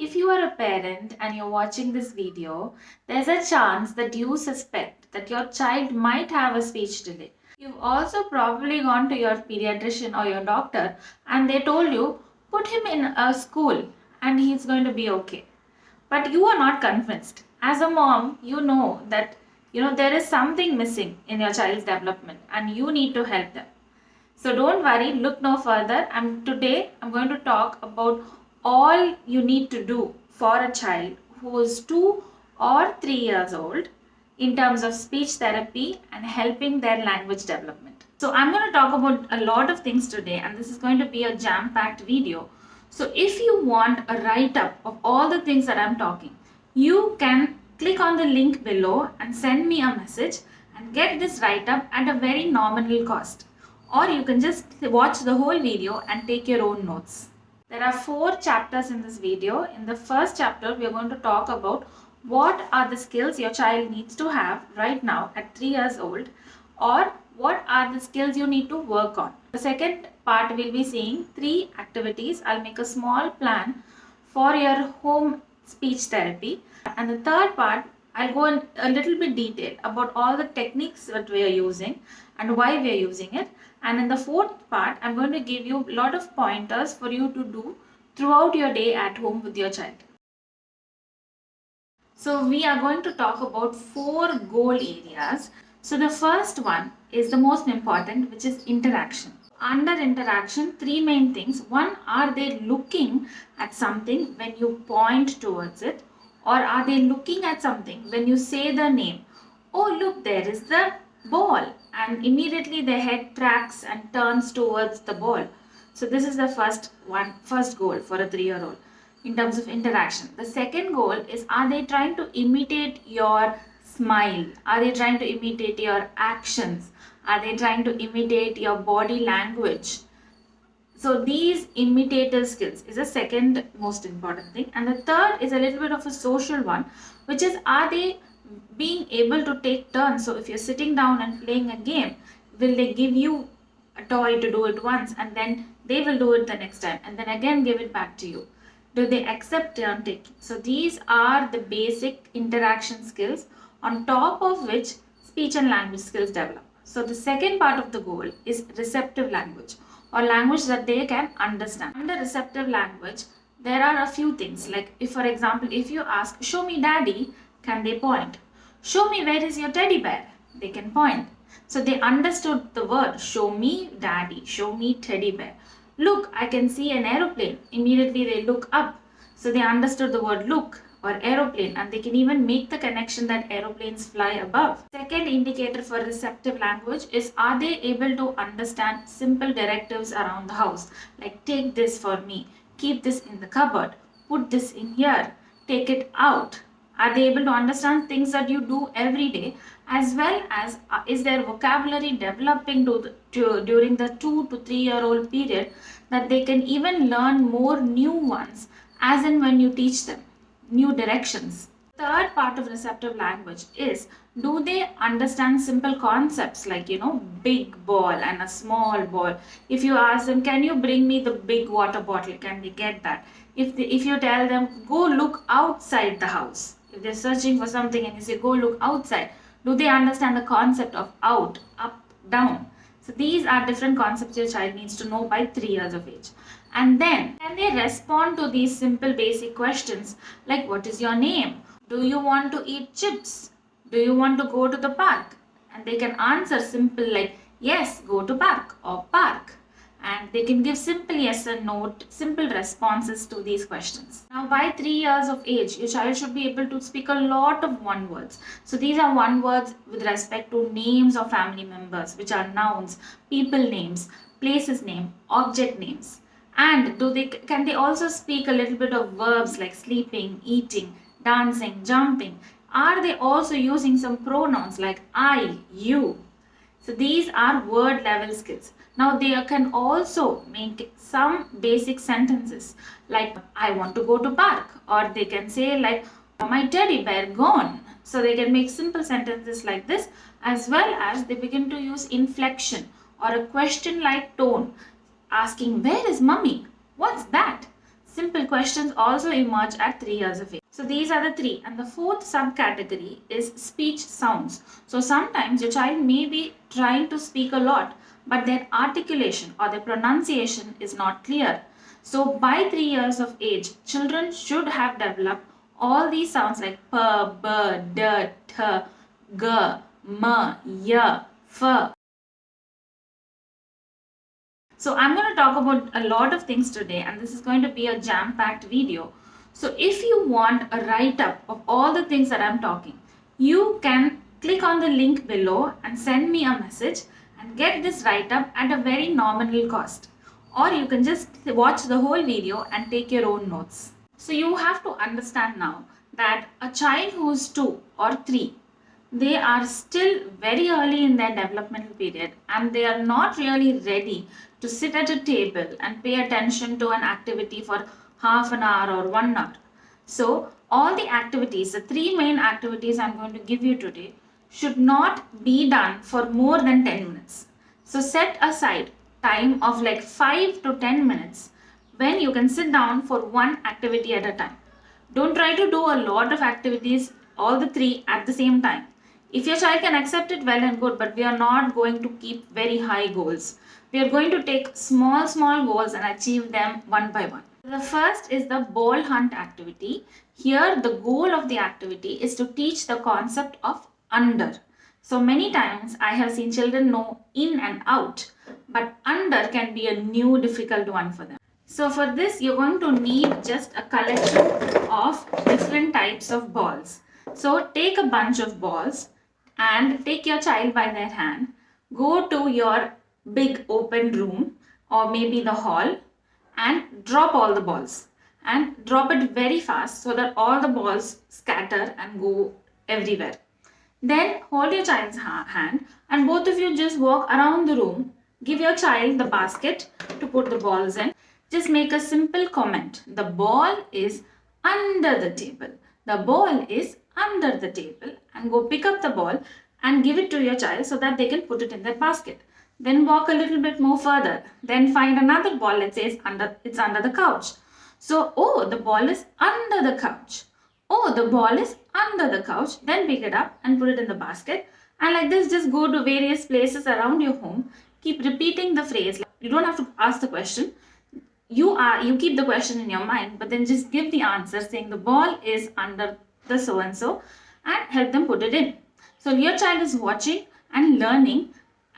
If you are a parent and you're watching this video, there's a chance that you suspect that your child might have a speech delay. You've also probably gone to your pediatrician or your doctor and they told you, put him in a school and he's going to be okay. But you are not convinced. As a mom, you know that there is something missing in your child's development and you need to help them. So don't worry, look no further. Today I'm going to talk about all you need to do for a child who is 2 or 3 years old in terms of speech therapy and helping their language development. So I'm going to talk about a lot of things today, and this is going to be a jam-packed video. So if you want a write-up of all the things that I'm talking, you can click on the link below and send me a message and get this write-up at a very nominal cost. Or you can just watch the whole video and take your own notes. There are 4 chapters in this video. In the first chapter, we are going to talk about what are the skills your child needs to have right now at 3 years old, or what are the skills you need to work on. The second part will be seeing 3 activities. I'll make a small plan for your home speech therapy. And the third part, I'll go in a little bit detail about all the techniques that we are using and why we are using it. And in the fourth part, I'm going to give you a lot of pointers for you to do throughout your day at home with your child. So we are going to talk about 4 goal areas. So the first one is the most important, which is interaction. Under interaction, 3 main things. One, are they looking at something when you point towards it? Or are they looking at something when you say the name? Oh, look, there is the ball. And immediately their head tracks and turns towards the ball. So this is the first goal for a 3-year-old in terms of interaction. The second goal is, are they trying to imitate your smile? Are they trying to imitate your actions? Are they trying to imitate your body language? So these imitator skills is the second most important thing. And the third is a little bit of a social one, which is, are they being able to take turns? So if you're sitting down and playing a game, will they give you a toy to do it once and then they will do it the next time and then again give it back to you? Do they accept turn taking? So these are the basic interaction skills, on top of which speech and language skills develop. So the second part of the goal is receptive language, or language that they can understand. Under receptive language, there are a few things, like if, for example, if you ask, show me daddy, can they point? Show me where is your teddy bear? They can point. So they understood the word, show me daddy, show me teddy bear. Look, I can see an aeroplane. Immediately they look up. So they understood the word look or aeroplane, and they can even make the connection that aeroplanes fly above. Second indicator for receptive language is, are they able to understand simple directives around the house, like take this for me, keep this in the cupboard, put this in here, take it out. Are they able to understand things that you do every day, as well as is their vocabulary developing during the 2 to 3-year-old period, that they can even learn more new ones as and when you teach them new directions. Third part of receptive language is, do they understand simple concepts like, big ball and a small ball? If you ask them, can you bring me the big water bottle, can they get that? If you tell them, go look outside the house, if they're searching for something and you say, go look outside, do they understand the concept of out, up, down? So these are different concepts your child needs to know by 3 years of age. And then, can they respond to these simple basic questions like, what is your name? Do you want to eat chips? Do you want to go to the park? And they can answer simple like, yes, go to park or park. And they can give simple yes or no, simple responses to these questions. Now by 3 years of age, your child should be able to speak a lot of one words. So these are one words with respect to names of family members, which are nouns, people names, places name, object names. And can they also speak a little bit of verbs like sleeping, eating, dancing, jumping? Are they also using some pronouns like I, you? So these are word level skills. Now they can also make some basic sentences like, I want to go to park, or they can say like, my teddy bear gone. So they can make simple sentences like this, as well as they begin to use inflection or a question like tone, asking, where is mummy? What's that? simple questions also emerge at 3 years of age. So these are the three. And the fourth subcategory is speech sounds. So sometimes your child may be trying to speak a lot, but their articulation or their pronunciation is not clear. So by 3 years of age, children should have developed all these sounds like p, b, d, t, g, m, y, f. So I'm going to talk about a lot of things today, and this is going to be a jam-packed video. So if you want a write-up of all the things that I'm talking, you can click on the link below and send me a message and get this write-up at a very nominal cost. Or you can just watch the whole video and take your own notes. So you have to understand now that a child who is 2 or 3, they are still very early in their developmental period and they are not really ready to sit at a table and pay attention to an activity for half an hour or 1 hour. So all the activities, the 3 main activities I'm going to give you today, should not be done for more than 10 minutes. So set aside time of like 5 to 10 minutes when you can sit down for one activity at a time. Don't try to do a lot of activities, all the 3 at the same time. If your child can accept it, well and good, but we are not going to keep very high goals. We are going to take small goals and achieve them one by one. The first is the ball hunt activity. Here the goal of the activity is to teach the concept of under. So many times I have seen children know in and out, but under can be a new difficult one for them. So for this you're going to need just a collection of different types of balls. So take a bunch of balls and take your child by their hand, go to your big open room or maybe the hall and drop all the balls and drop it very fast so that all the balls scatter and go everywhere. Then hold your child's hand and both of you just walk around the room. Give your child the basket to put the balls in. Just make a simple comment. The ball is under the table. The ball is under the table, and go pick up the ball and give it to your child so that they can put it in their basket. Then walk a little bit more further. Then find another ball. Let's say it's under the couch. So, oh, the ball is under the couch. Oh, the ball is under the couch. Then pick it up and put it in the basket. And like this, just go to various places around your home. Keep repeating the phrase. You don't have to ask the question. You keep the question in your mind, but then just give the answer saying the ball is under the so-and-so and help them put it in. So your child is watching and learning,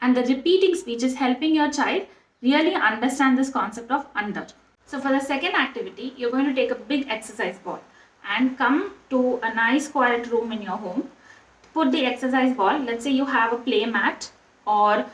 and the repeating speech is helping your child really understand this concept of under. So for the second activity, you're going to take a big exercise ball and come to a nice quiet room in your home. Put the exercise ball. Let's say you have a play mat or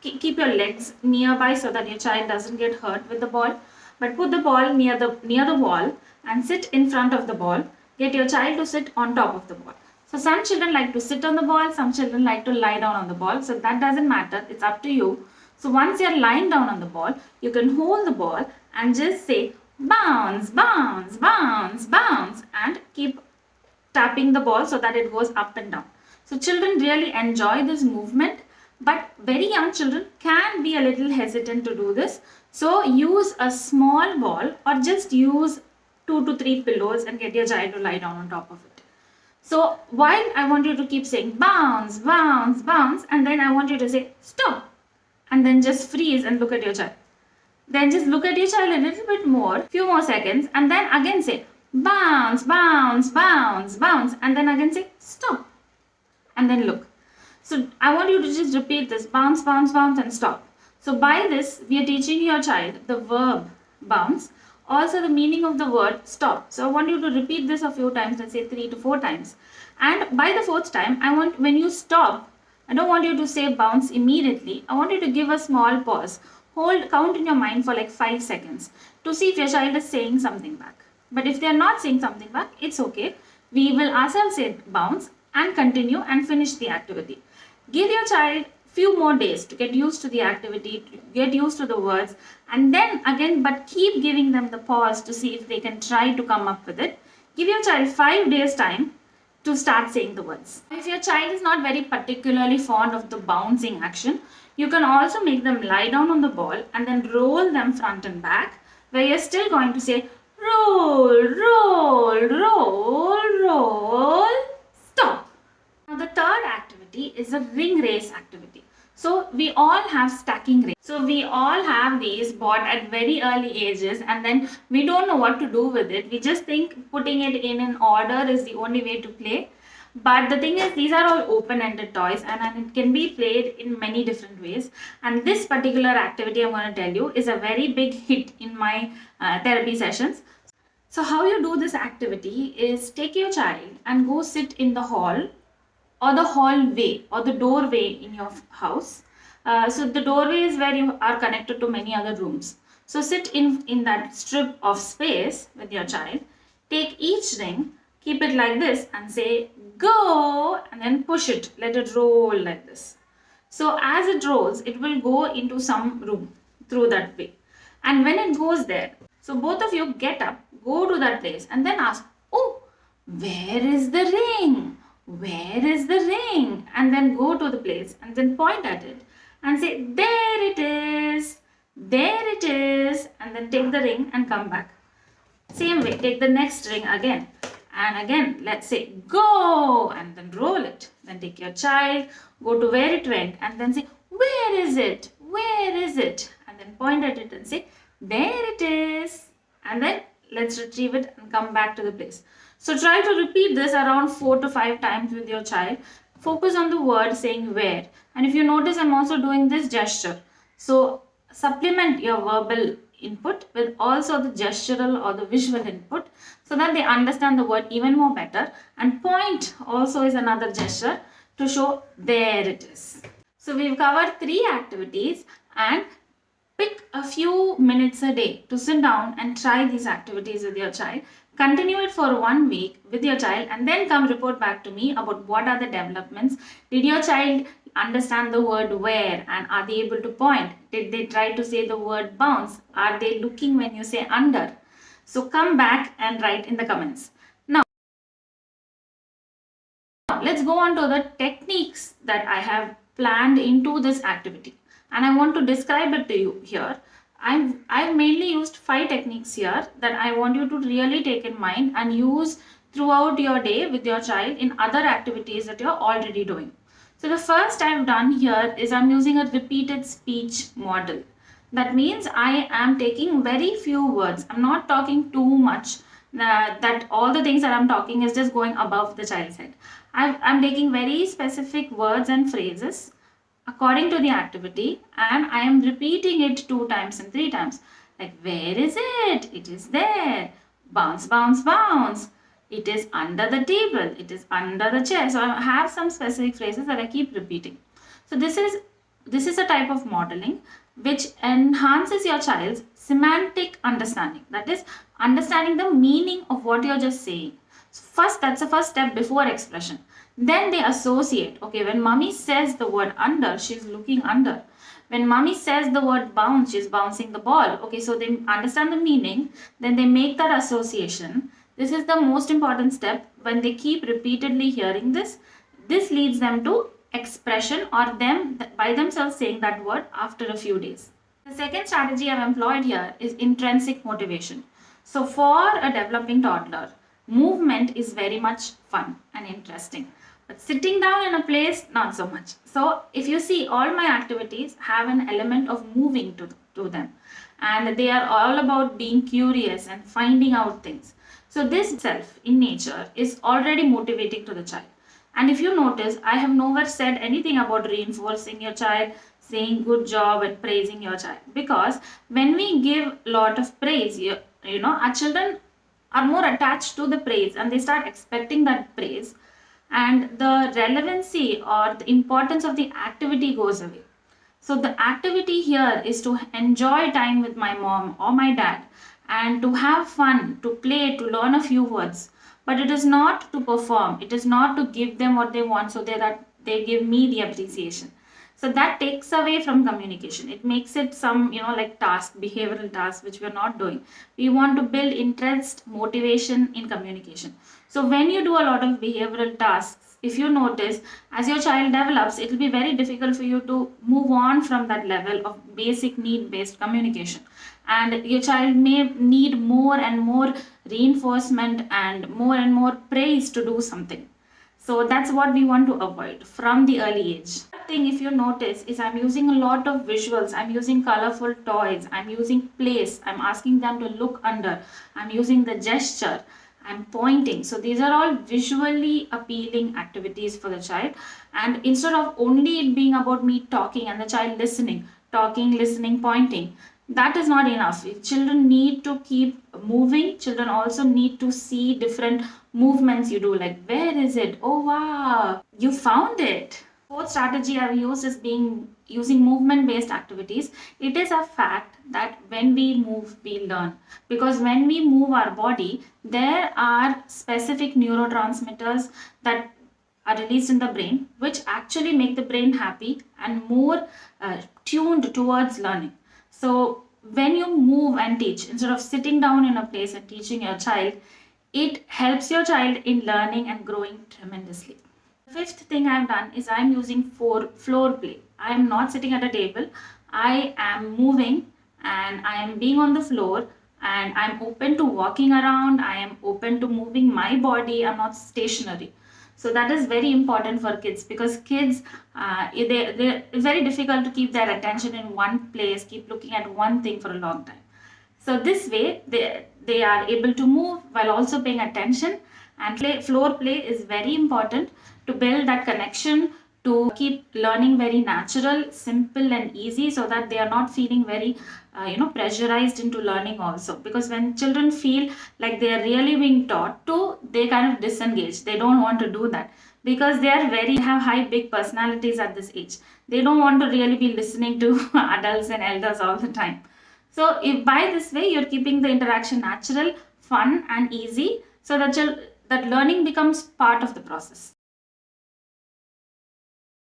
keep your legs nearby so that your child doesn't get hurt with the ball. But put the ball near the wall and sit in front of the ball. Get your child to sit on top of the ball. So some children like to sit on the ball, some children like to lie down on the ball. So that doesn't matter, it's up to you. So once you're lying down on the ball, you can hold the ball and just say bounce, bounce, bounce, bounce, and keep tapping the ball so that it goes up and down. So children really enjoy this movement, but very young children can be a little hesitant to do this. So use a small ball or just use 2 to 3 pillows and get your child to lie down on top of it. So while I want you to keep saying bounce, bounce, bounce, and then I want you to say stop, and then just freeze and look at your child. Then just look at your child a little bit more, few more seconds, and then again say bounce, bounce, bounce, bounce, and then again say stop, and then look. So I want you to just repeat this bounce, bounce, bounce, and stop. So by this, we are teaching your child the verb bounce, also the meaning of the word stop. So I want you to repeat this a few times, let's say 3 to 4 times. And by the 4th time, when you stop, I don't want you to say bounce immediately. I want you to give a small pause. Count in your mind for like 5 seconds to see if your child is saying something back. But if they are not saying something back, it's okay. We will ourselves say bounce and continue and finish the activity. Give your child few more days to get used to the activity, to get used to the words, and then again, but keep giving them the pause to see if they can try to come up with it. Give your child 5 days time to start saying the words. If your child is not very particularly fond of the bouncing action, you can also make them lie down on the ball and then roll them front and back where you're still going to say roll, roll, roll, roll, stop. Now the third activity is a ring race activity. So we all have stacking race. So we all have these bought at very early ages, and then we don't know what to do with it. We just think putting it in an order is the only way to play. But the thing is, these are all open-ended toys, and it can be played in many different ways. And this particular activity I'm going to tell you is a very big hit in my therapy sessions. So how you do this activity is take your child and go sit in the hall or the hallway or the doorway in your house. So the doorway is where you are connected to many other rooms. So sit in that strip of space with your child. Take each ring, keep it like this and say go, and then push it. Let it roll like this. So as it rolls, it will go into some room through that way. And when it goes there, so both of you get up, go to that place and then ask, oh, where is the ring? Where is the ring? And then go to the place and then point at it and say, there it is, there it is, and then take the ring and come back. Same way, take the next ring again, and again, let's say go, and then roll it. Then take your child, go to where it went, and then say, where is it? Where is it? And then point at it and say, there it is. And then let's retrieve it and come back to the place. So try to repeat this around 4 to 5 times with your child. Focus on the word saying where. And if you notice, I'm also doing this gesture. So supplement your verbal input with also the gestural or the visual input so that they understand the word even more better. And point also is another gesture to show there it is. So we've covered 3 activities, and pick a few minutes a day to sit down and try these activities with your child. Continue it for 1 week with your child and then come report back to me about what are the developments. Did your child understand the word where, and are they able to point? Did they try to say the word bounce? Are they looking when you say under? So come back and write in the comments. Now let's go on to the techniques that I have planned into this activity, and I want to describe it to you here. I've mainly used 5 techniques here that I want you to really take in mind and use throughout your day with your child in other activities that you're already doing. So the first I've done here is I'm using a repeated speech model. That means I am taking very few words. I'm not talking too much that all the things that I'm talking is just going above the child's head. I'm taking very specific words and phrases according to the activity, and I am repeating it 2 times and 3 times. Like, where is it? It is there. Bounce, bounce, bounce. It is under the table. It is under the chair. So I have some specific phrases that I keep repeating. So this is a type of modeling which enhances your child's semantic understanding. That is, understanding the meaning of what you're just saying. So first, that's the first step before expression. Then they associate. Okay, when mommy says the word under, she's looking under. When mommy says the word bounce, she's bouncing the ball. Okay, so they understand the meaning. Then they make that association. This is the most important step. When they keep repeatedly hearing this, this leads them to expression or them by themselves saying that word after a few days. The second strategy I've employed here is intrinsic motivation. So for a developing toddler, movement is very much fun and interesting. But sitting down in a place, not so much. So if you see, all my activities have an element of moving to them. And they are all about being curious and finding out things. So this itself in nature is already motivating to the child. And if you notice, I have nowhere said anything about reinforcing your child, saying good job and praising your child. Because when we give a lot of praise, our children are more attached to the praise and they start expecting that praise. And the relevancy or the importance of the activity goes away. So the activity here is to enjoy time with my mom or my dad and to have fun, to play, to learn a few words. But it is not to perform. It is not to give them what they want so that they give me the appreciation. So that takes away from communication. It makes it some, like behavioral task, which we're not doing. We want to build interest, motivation in communication. So when you do a lot of behavioral tasks, if you notice, as your child develops, it will be very difficult for you to move on from that level of basic need-based communication. and your child may need more and more reinforcement and more praise to do something. So that's what we want to avoid from the early age. Thing, if you notice, is I'm using a lot of visuals, I'm using colorful toys, I'm using place, I'm asking them to look under, I'm using the gesture, I'm pointing. So these are all visually appealing activities for the child, and instead of only it being about me talking and the child listening, talking, listening, pointing, that is not enough. Children need to keep moving. Children also need to see different movements you do, like where is it, oh wow, you found it. Fourth strategy I've used is using movement based activities. It is a fact that when we move we learn, because when we move our body there are specific neurotransmitters that are released in the brain, which actually make the brain happy and more tuned towards learning. So when you move and teach, instead of sitting down in a place and teaching your child, it helps your child in learning and growing tremendously. The fifth thing I've done is I'm using floor play. I am not sitting at a table. I am moving and I am being on the floor, and I'm open to walking around. I am open to moving my body. I'm not stationary. So that is very important for kids, because kids, it's very difficult to keep their attention in one place, keep looking at one thing for a long time. So this way, they are able to move while also paying attention. And floor play is very important to build that connection, to keep learning very natural, simple and easy, so that they are not feeling very pressurized into learning also. Because when children feel like they are really being taught to, they kind of disengage. They don't want to do that, because they have high big personalities at this age. They don't want to really be listening to adults and elders all the time. So if by this way you're keeping the interaction natural, fun and easy, so that learning becomes part of the process.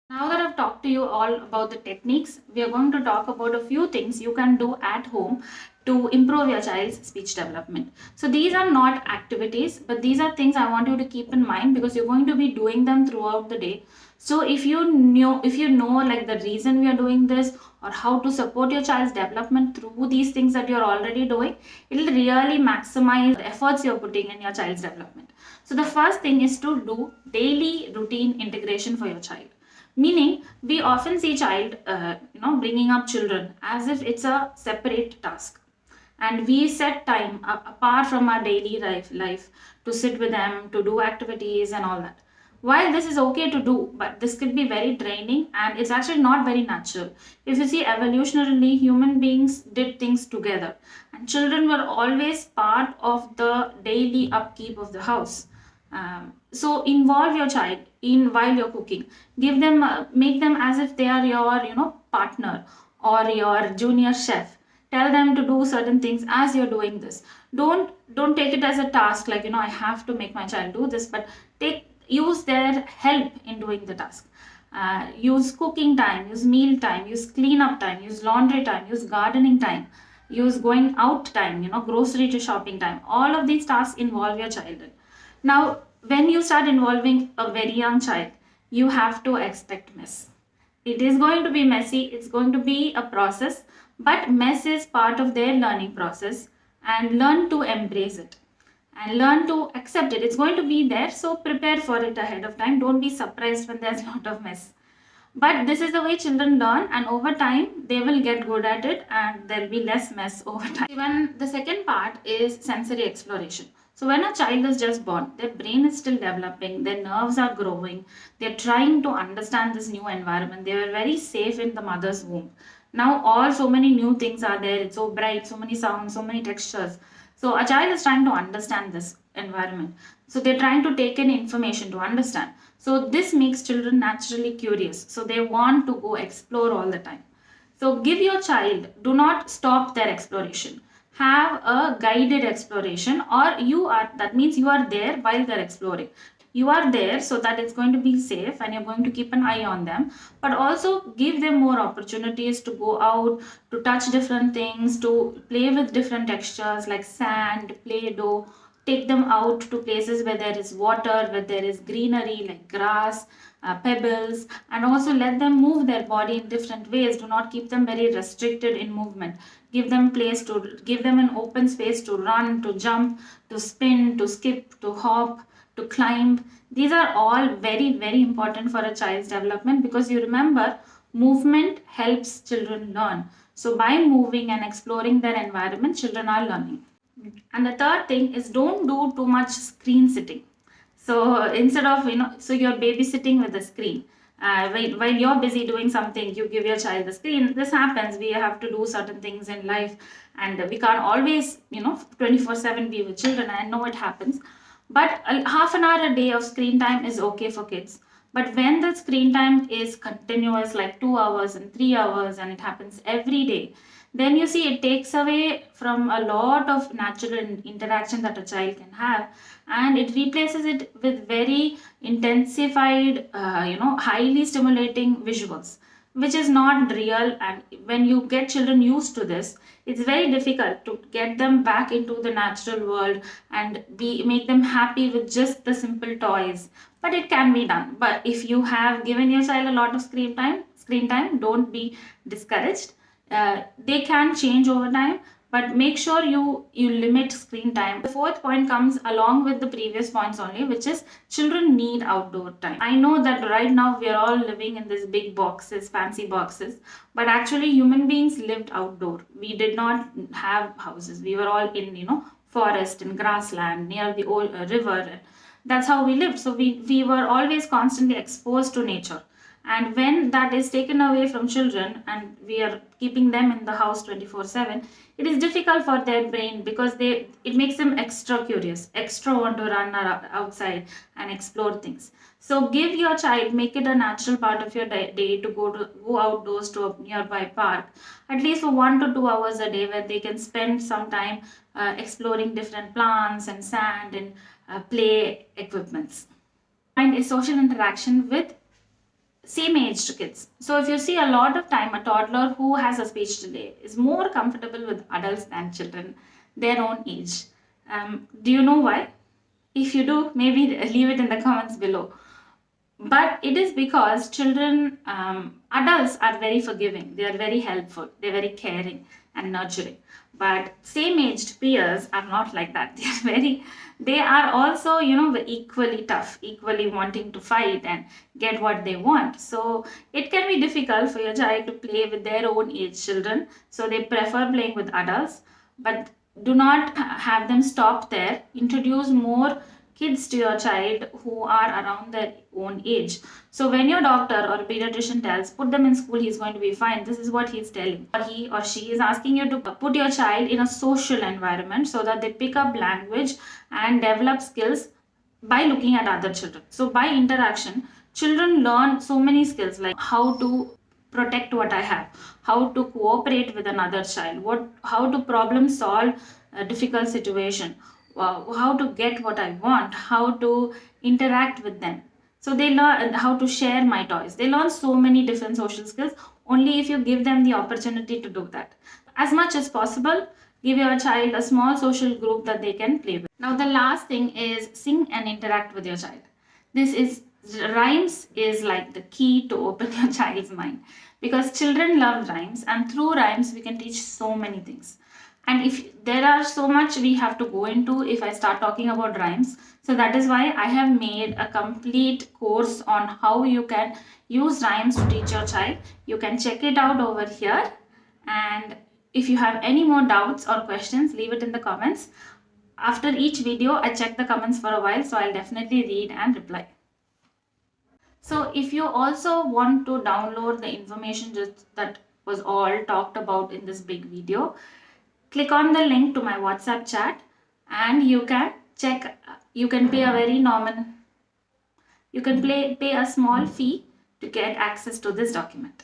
Now that I've talked to you all about the techniques, we are going to talk about a few things you can do at home to improve your child's speech development. So these are not activities, but these are things I want you to keep in mind, because you're going to be doing them throughout the day. So if you know like the reason we are doing this, or how to support your child's development through these things that you're already doing, it'll really maximize the efforts you're putting in your child's development. So the first thing is to do daily routine integration for your child. Meaning, we often see child, bringing up children as if it's a separate task, and we set time apart from our daily life to sit with them, to do activities and all that. While this is okay to do, but this could be very draining, and it's actually not very natural. If you see, evolutionarily, human beings did things together, and children were always part of the daily upkeep of the house. So involve your child in while you're cooking. Give them, make them as if they are your partner or your junior chef. Tell them to do certain things as you're doing this. Don't take it as a task, like I have to make my child do this, but use their help in doing the task. Use cooking time, use meal time, use cleanup time, use laundry time, use gardening time, use going out time, grocery to shopping time. All of these tasks involve your child. Now, when you start involving a very young child, you have to expect mess. It is going to be messy, it's going to be a process, but mess is part of their learning process, and learn to embrace it and learn to accept it. It's going to be there, so prepare for it ahead of time. Don't be surprised when there's a lot of mess. But this is the way children learn, and over time they will get good at it, and there'll be less mess over time. Even the second part is sensory exploration. So when a child is just born, their brain is still developing, their nerves are growing, they're trying to understand this new environment. They were very safe in the mother's womb. Now so many new things are there. It's so bright, so many sounds, so many textures. So a child is trying to understand this environment. So they're trying to take in information to understand. So this makes children naturally curious. So they want to go explore all the time. So give your child, do not stop their exploration. Have a guided exploration, or that means you are there while they're exploring. You are there so that it's going to be safe and you're going to keep an eye on them, but also give them more opportunities to go out, to touch different things, to play with different textures like sand, play-doh, Take them out to places where there is water, where there is greenery like grass, pebbles, and also let them move their body in different ways. Do not keep them very restricted in movement. Give them an open space to run, to jump, to spin, to skip, to hop, to climb. These are all very, very important for a child's development, because you remember, movement helps children learn. So by moving and exploring their environment, children are learning. And the third thing is, don't do too much screen sitting. So instead of, so you're babysitting with the screen. While you're busy doing something, you give your child the screen. This happens. We have to do certain things in life, and we can't always, 24/7 be with children. I know it happens. But half an hour a day of screen time is okay for kids. But when the screen time is continuous, like 2 hours and 3 hours, and it happens every day, then you see it takes away from a lot of natural interaction that a child can have, and it replaces it with very intensified, highly stimulating visuals, which is not real. And when you get children used to this, it's very difficult to get them back into the natural world and make them happy with just the simple toys. But it can be done. But if you have given your child a lot of screen time, don't be discouraged. They can change over time, but make sure you limit screen time. The fourth point comes along with the previous points only, which is children need outdoor time. I know that right now we are all living in these big boxes, fancy boxes, but actually human beings lived outdoor. We did not have houses. We were all in, forest and grassland near the old river. That's how we lived. So we were always constantly exposed to nature. And when that is taken away from children and we are keeping them in the house 24/7, it is difficult for their brain, because it makes them extra curious, extra want to run outside and explore things. So give your child, make it a natural part of your day to go outdoors to a nearby park, at least for 1 to 2 hours a day, where they can spend some time exploring different plants and sand and play equipments. And a social interaction with same-aged kids. So if you see, a lot of time, a toddler who has a speech delay is more comfortable with adults than children their own age. Do you know why? If you do, maybe leave it in the comments below. But it is because children, adults are very forgiving, they are very helpful, they're very caring and nurturing. But same-aged peers are not like that. They are also, equally tough, equally wanting to fight and get what they want. So it can be difficult for your child to play with their own age children. So they prefer playing with adults, but do not have them stop there. Introduce more kids to your child who are around their own age. So when your doctor or a pediatrician tells, put them in school, he's going to be fine, this is what he's telling. Or he or she is asking you to put your child in a social environment so that they pick up language and develop skills by looking at other children. So by interaction, children learn so many skills, like how to protect what I have, how to cooperate with another child, how to problem solve a difficult situation, how to get what I want, how to interact with them. So they learn how to share my toys. They learn so many different social skills only if you give them the opportunity to do that. As much as possible, give your child a small social group that they can play with. Now the last thing is, sing and interact with your child. Rhymes is like the key to open your child's mind, because children love rhymes, and through rhymes we can teach so many things. And if there are so much we have to go into if I start talking about rhymes. So that is why I have made a complete course on how you can use rhymes to teach your child. You can check it out over here. And if you have any more doubts or questions, leave it in the comments. After each video, I check the comments for a while, so I'll definitely read and reply. So if you also want to download the information that was all talked about in this big video, click on the link to my WhatsApp chat, and you can pay a very nominal, pay a small fee to get access to this document.